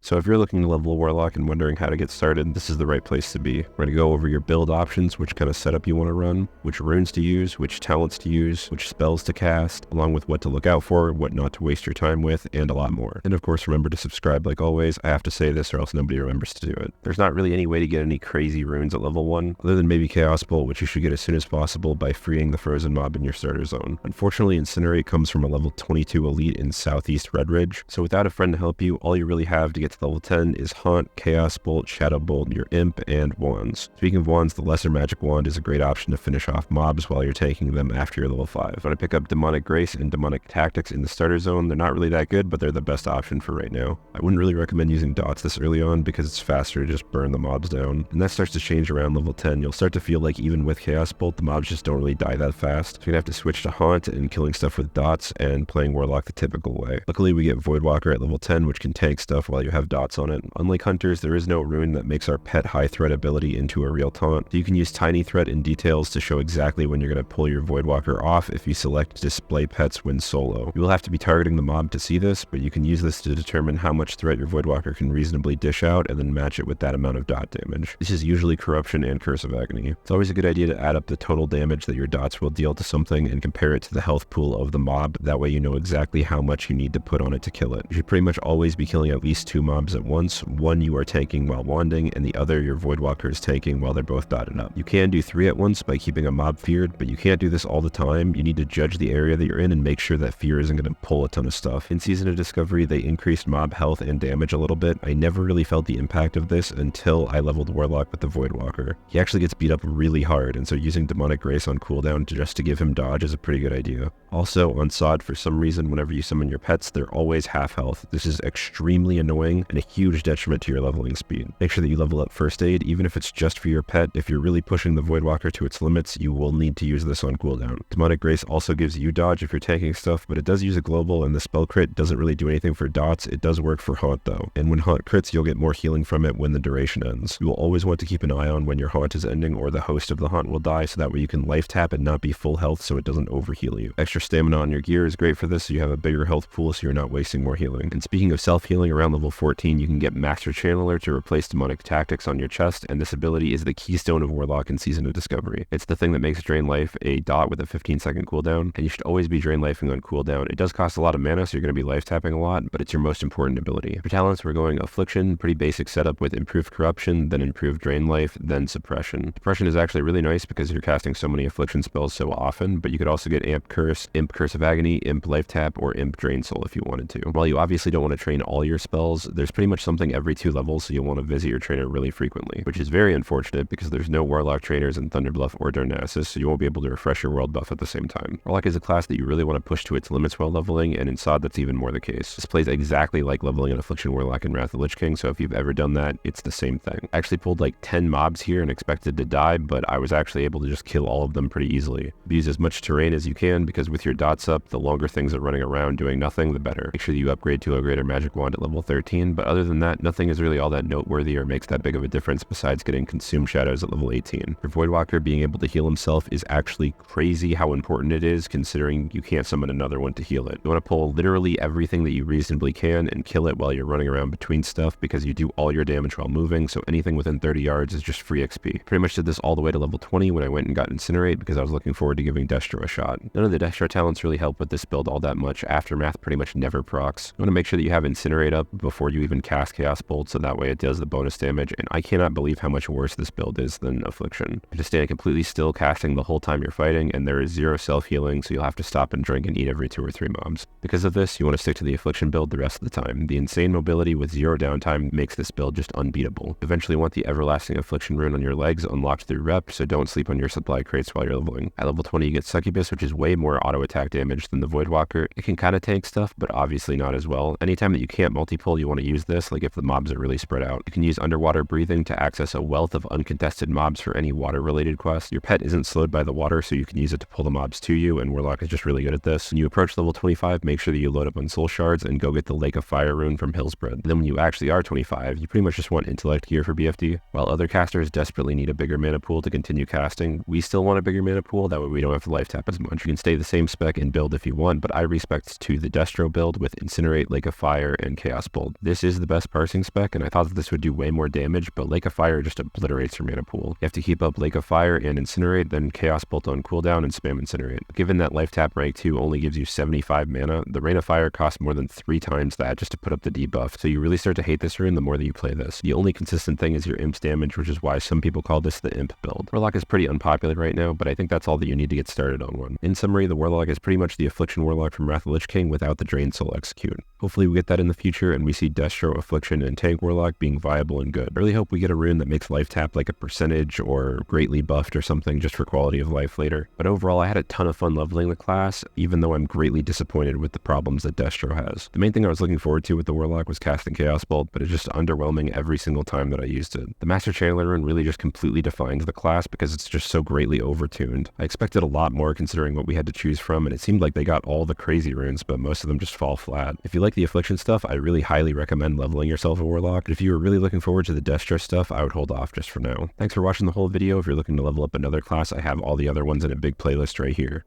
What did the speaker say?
So if you're looking to level a Warlock and wondering how to get started, this is the right place to be. We're going to go over your build options, which kind of setup you want to run, which runes to use, which talents to use, which spells to cast, along with what to look out for, what not to waste your time with, and a lot more. And of course, remember to subscribe like always. I have to say this or else nobody remembers to do it. There's not really any way to get any crazy runes at level 1, other than maybe Chaos Bolt, which you should get as soon as possible by freeing the frozen mob in your starter zone. Unfortunately, Incinerate comes from a level 22 elite in Southeast Red Ridge, so without a friend to help you, all you really have to get to level 10 is Haunt, Chaos Bolt, Shadow Bolt, your Imp, and Wands. Speaking of Wands, the Lesser Magic Wand is a great option to finish off mobs while you're tanking them after you're level 5. If you want to pick up Demonic Grace and Demonic Tactics in the starter zone, they're not really that good, but they're the best option for right now. I wouldn't really recommend using dots this early on because it's faster to just burn the mobs down, and that starts to change around level 10. You'll start to feel like even with Chaos Bolt, the mobs just don't really die that fast, so you're gonna have to switch to Haunt and killing stuff with dots and playing Warlock the typical way. Luckily, we get Voidwalker at level 10, which can tank stuff while you have dots on it. Unlike Hunters, there is no rune that makes our pet high threat ability into a real taunt, so you can use Tiny Threat in details to show exactly when you're going to pull your Voidwalker off if you select Display Pets when solo. You will have to be targeting the mob to see this, but you can use this to determine how much threat your Voidwalker can reasonably dish out and then match it with that amount of dot damage. This is usually Corruption and Curse of Agony. It's always a good idea to add up the total damage that your dots will deal to something and compare it to the health pool of the mob. That way you know exactly how much you need to put on it to kill it. You should pretty much always be killing at least 2 mobs at once. One you are tanking while wanding, and the other your Voidwalker is tanking while they're both dotted up. You can do 3 at once by keeping a mob feared, but you can't do this all the time. You need to judge the area that you're in and make sure that fear isn't going to pull a ton of stuff. In Season of Discovery, they increased mob health and damage a little bit. I never really felt the impact of this until I leveled Warlock with the Voidwalker. He actually gets beat up really hard, and so using Demonic Grace on cooldown just to give him dodge is a pretty good idea. Also, on SoD, for some reason, whenever you summon your pets, they're always half health. This is extremely annoying and a huge detriment to your leveling speed. Make sure that you level up First Aid, even if it's just for your pet. If you're really pushing the Voidwalker to its limits, you will need to use this on cooldown. Demonic Grace also gives you dodge if you're tanking stuff, but it does use a global, and the spell crit doesn't really do anything for dots. It does work for Haunt though, and when Haunt crits, you'll get more healing from it when the duration ends. You will always want to keep an eye on when your Haunt is ending or the host of the Haunt will die, so that way you can life tap and not be full health so it doesn't overheal you. Extra stamina on your gear is great for this, so you have a bigger health pool so you're not wasting more healing. And speaking of self-healing, around level 14 you can get Master Channeler to replace Demonic Tactics on your chest, and this ability is the keystone of Warlock in Season of Discovery. It's the thing that makes Drain Life a dot with a 15-second cooldown, and you should always be Drain Lifing on cooldown. It does cost a lot of mana, so you're going to be life tapping a lot, but it's your most important ability. For talents, we're going Affliction, pretty basic setup with improved Corruption, then improved Drain Life, then Suppression. Suppression is actually really nice because you're casting so many Affliction spells so often, but you could also get Amp Curse, Imp Curse of Agony, Imp Life Tap, or Imp Drain Soul if you wanted to. While you obviously don't want to train all your spells, there's pretty much something every 2 levels, so you'll want to visit your trainer really frequently, which is very unfortunate because there's no Warlock trainers in Thunderbluff or Darnassus, so you won't be able to refresh your world buff at the same time. Warlock is a class that you really want to push to its limits while leveling, and in SoD that's even more the case. This plays exactly like leveling an Affliction Warlock in Wrath of the Lich King, so if you've ever done that, it's the same thing. I actually pulled like 10 mobs here and expected to die, but I was actually able to just kill all of them pretty easily. Use as much terrain as you can because with your dots up, the longer things are running around doing nothing, the better. Make sure that you upgrade to a greater magic wand at level 13, but other than that, nothing is really all that noteworthy or makes that big of a difference besides getting Consume Shadows at level 18. For Voidwalker, being able to heal himself is actually crazy how important it is considering you can't summon another one to heal it. You want to pull literally everything that you reasonably can and kill it while you're running around between stuff because you do all your damage while moving, so anything within 30 yards is just free XP. Pretty much did this all the way to level 20 when I went and got Incinerate because I was looking forward to giving Destro a shot. None of the Destro talents really help with this build all that much. Aftermath pretty much never procs. You want to make sure that you have Incinerate up before you even cast Chaos Bolt, so that way it does the bonus damage, and I cannot believe how much worse this build is than Affliction. You just stand completely still casting the whole time you're fighting, and there is 0 self-healing, so you'll have to stop and drink and eat every 2 or 3 mobs. Because of this, you want to stick to the Affliction build the rest of the time. The insane mobility with 0 downtime makes this build just unbeatable. You eventually want the Everlasting Affliction rune on your legs unlocked through rep, so don't sleep on your supply crates while you're leveling. At level 20 you get Succubus, which is way more auto attack damage than the Voidwalker. It can kind of tank stuff, but obviously not as well. Anytime that you can't multi-pull, you want to use this, like if the mobs are really spread out. You can use Underwater Breathing to access a wealth of uncontested mobs for any water-related quests. Your pet isn't slowed by the water, so you can use it to pull the mobs to you, and Warlock is just really good at this. When you approach level 25, make sure that you load up on Soul Shards and go get the Lake of Fire rune from Hillsbred. Then when you actually are 25, you pretty much just want Intellect gear for BFD. While other casters desperately need a bigger mana pool to continue casting, we still want a bigger mana pool, that way we don't have to life tap as much. You can stay the same spec and build if you want, but I respect to the Destro build with Incinerate, Lake of Fire, and Chaos Bolt. This This is the best parsing spec, and I thought that this would do way more damage, but Lake of Fire just obliterates your mana pool. You have to keep up Lake of Fire and Incinerate, then Chaos Bolt on cooldown and spam Incinerate. Given that Life Tap rank 2 only gives you 75 mana, the Rain of Fire costs more than 3 times that just to put up the debuff, so you really start to hate this rune the more that you play this. The only consistent thing is your Imp's damage, which is why some people call this the Imp build. Warlock is pretty unpopular right now, but I think that's all that you need to get started on one. In summary, the Warlock is pretty much the Affliction Warlock from Wrath of the Lich King without the Drain Soul Execute. Hopefully we get that in the future and we see Destro, Affliction, and Tank Warlock being viable and good. I really hope we get a rune that makes life tap like a percentage or greatly buffed or something just for quality of life later. But overall, I had a ton of fun leveling the class, even though I'm greatly disappointed with the problems that Destro has. The main thing I was looking forward to with the Warlock was casting Chaos Bolt, but it's just underwhelming every single time that I used it. The Master Channeler rune really just completely defines the class because it's just so greatly overtuned. I expected a lot more considering what we had to choose from, and it seemed like they got all the crazy runes, but most of them just fall flat. If you like the Affliction stuff, I really highly recommend leveling yourself a Warlock. But if you were really looking forward to the Destro stuff, I would hold off just for now. Thanks for watching the whole video. If you're looking to level up another class, I have all the other ones in a big playlist right here.